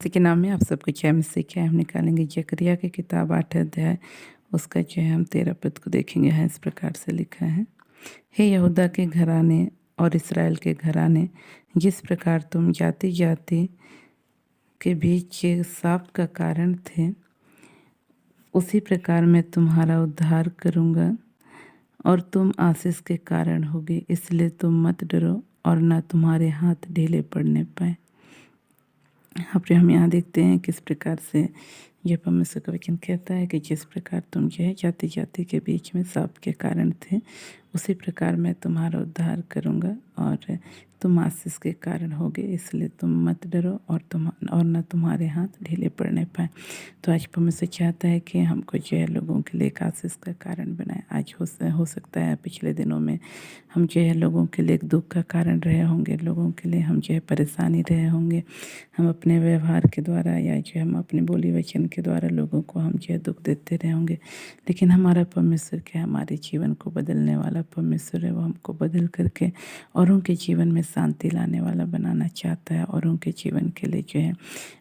मसीह के नाम में आप सबको जय मसीह के। हम निकालेंगे जकरिया की किताब 8 अध्याय, उसका जो है हम 13 पद को देखेंगे। है इस प्रकार से लिखा है, हे यहूदा के घराने और इसराइल के घराने, जिस प्रकार तुम जाति जाति के बीच के साप का कारण थे, उसी प्रकार मैं तुम्हारा उद्धार करूँगा और तुम आशीष के कारण होगे। इसलिए तुम मत डरो और न तुम्हारे हाथ ढीले पड़ने पाए। यहाँ पर हम यहाँ देखते हैं किस प्रकार से यह परमेश्वर का वचन कहता है कि जिस प्रकार तुम जो है जाति जाति के बीच में सांप के कारण थे, उसी प्रकार मैं तुम्हारा उद्धार करूँगा और तुम आशीष के कारण होगे। इसलिए तुम मत डरो और न तुम्हारे हाथ ढीले पड़ने पाए। तो आज परमेश्वर चाहता है कि हमको जो है लोगों के लिए एक आशीष का कारण बनाए। आज हो सकता है पिछले दिनों में हम जो है लोगों के लिए एक दुख का कारण रहे होंगे, लोगों के लिए हम जो है परेशानी रहे होंगे। हम अपने व्यवहार के द्वारा या जो हम अपने बोली वचन के द्वारा लोगों को हम जो है दुख देते रहे होंगे। लेकिन हमारा परमेश्वर क्या, हमारे जीवन को बदलने वाला परमेश्वर है। वो हमको बदल करके औरों के जीवन में शांति लाने वाला बनाना चाहता है, औरों के जीवन के लिए जो है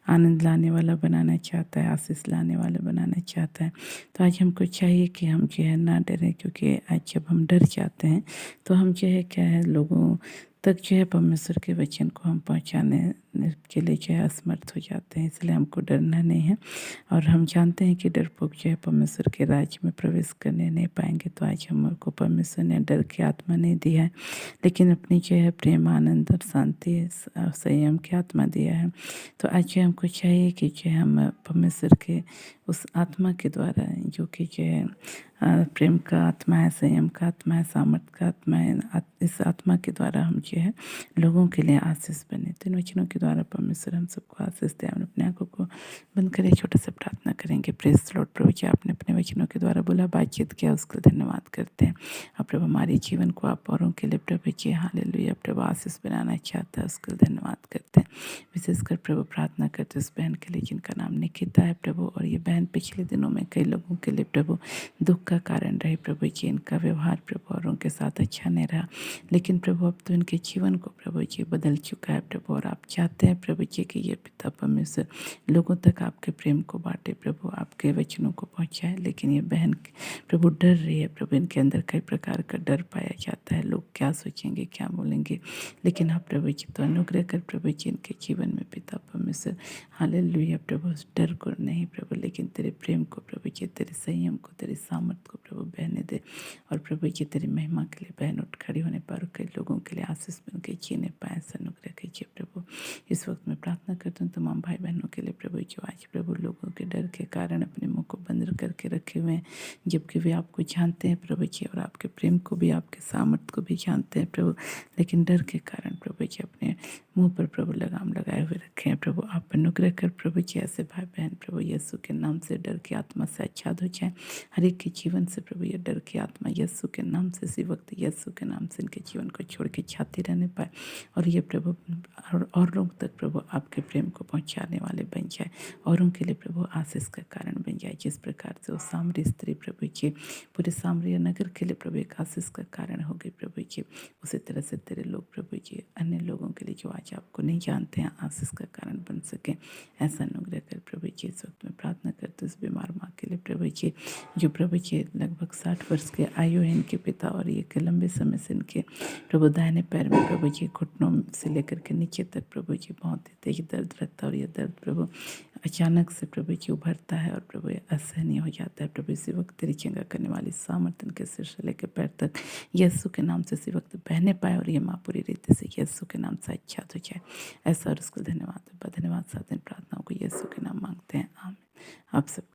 आनंद लाने वाला बनाना चाहता है, आशीष लाने वाला बनाना चाहता है। तो आज हमको चाहिए कि हम जो है ना डरें, क्योंकि आज जब हम डर जाते हैं तो हम जो है क्या है लोगों तक जो है परमेश्वर के वचन को हम पहुंचाने के लिए जो है असमर्थ हो जाते हैं। इसलिए हमको डरना नहीं है और हम जानते हैं कि डरपोक जो है परमेश्वर के राज्य में प्रवेश करने नहीं पाएंगे। तो आज हमको परमेश्वर ने डर की आत्मा नहीं दिया है, लेकिन अपनी जो है प्रेम, आनंद और शांति, संयम की आत्मा दिया है। तो आज जो हमको चाहिए कि जो हम परमेश्वर के उस आत्मा के द्वारा, जो कि जो है प्रेम का आत्मा है, संयम का आत्मा है, सामर्थ्य का आत्मा है, इस आत्मा के द्वारा हम जो है लोगों के लिए आशीष बने। तो इन वचनों के द्वारा परमेश्वर हम सबको आशीष दे। हम अपने आंखों को बंद करें, छोटा सा प्रार्थना करेंगे। प्रेस लॉर्ड प्रभु जी, आपने अपने वचनों के द्वारा बोला, बातचीत किया, उसका धन्यवाद करते हैं। और प्रभु हमारे जीवन को आप औरों के लिए प्रभु जी हालेलुया प्रभु आशीष बनाना चाहता है, उसका धन्यवाद करते हैं। विशेषकर प्रभु प्रार्थना करते उस बहन के लिए जिनका नाम निकिता है प्रभु, और ये बहन पिछले दिनों में कई लोगों के लिए प्रभु दुख का कारण रहे प्रभु जी। इनका व्यवहार प्रभु औरों के साथ अच्छा नहीं रहा, लेकिन प्रभु अब तो इनके जीवन को प्रभु जी बदल चुका है प्रभु। और आप चाहते हैं प्रभु जी कि ये पिता परमेश्वर लोगों तक आपके प्रेम को बांटे प्रभु, आपके वचनों को पहुंचाए। लेकिन ये बहन प्रभु डर रही है प्रभु, इनके अंदर कई प्रकार का डर पाया जाता है। लोग क्या सोचेंगे, क्या बोलेंगे, लेकिन आप प्रभु जी तो अनुग्रह कर प्रभु जी इनके जीवन में पिता परमेश्वर हालेलुया प्रभु उस डर को नहीं प्रभु, लेकिन तेरे प्रेम को प्रभु जी, तेरे संयम को, तेरे सामर्थ को प्रभु बहने दे। और प्रभु जी तेरी महिमा के लिए बहन उठ खड़ी होने पर कई लोगों के लिए आशीष बन के जीने पाए, अनुग्रह कीजिए प्रभु। इस वक्त मैं प्रार्थना करता हूँ तमाम भाई बहनों के लिए प्रभु जो आज प्रभु लोगों के डर के कारण अपने मुंह को बंद करके रखे हुए हैं, जबकि वे आपको जानते हैं प्रभु जी, और आपके प्रेम को भी, आपके सामर्थ को भी जानते हैं प्रभु, लेकिन डर के कारण प्रभु जी अपने मुंह पर प्रभु लगाम लगाए हुए रखे हैं प्रभु। आप अनुग्रह कर प्रभु जी ऐसे भाई बहन प्रभु यीशु के नाम से डर की आत्मा से आच्छाद हो जाए। हर एक के जीवन से प्रभु ये डर की आत्मा यीशु के नाम से इसी वक्त यीशु के नाम से इनके जीवन को छोड़ के छाती रहने पाए, और ये प्रभु और लोग तक प्रभु आपके प्रेम को पहुंचाने वाले बन जाए, औरों के लिए प्रभु आशीष का कारण बन जाए। जिस प्रकार से वो सामरी स्त्री प्रभु जी पूरे सामरिया नगर के लिए प्रभु एक आशीष का कारण हो गई प्रभु जी, उसी तरह से तेरे लोग प्रभु जी अन्य लोगों के लिए जो आज आपको नहीं जानते हैं आशीष का कारण बन सके, ऐसा अनुग्रह कर प्रभु जी। इस वक्त में प्रार्थना करते उस बीमार माँ के लिए प्रभु जी, जो प्रभु जी लगभग 60 वर्ष के आयु है इनके पिता, और ये के लंबे समय से इनके प्रभु दाहिने पैर में प्रभु जी घुटनों से लेकर के नीचे तक प्रभु जी बहुत ही तेज दर्द रहता है, और ये दर्द प्रभु अचानक से प्रभु जी उभरता है और प्रभु असहनीय हो जाता है प्रभु। इसी वक्त तेरी चंगा करने वाली सामर्थ्य के सिर से लेकर पैर तक यीशु के नाम से इसी वक्त बहने पाए, और ये माँ पूरी रीति से यीशु के नाम से अच्छा हो जाए, ऐसा। और उसको धन्यवाद साथ इन प्रार्थनाओं को यीशु के नाम मांगते हैं, आमीन। आप सब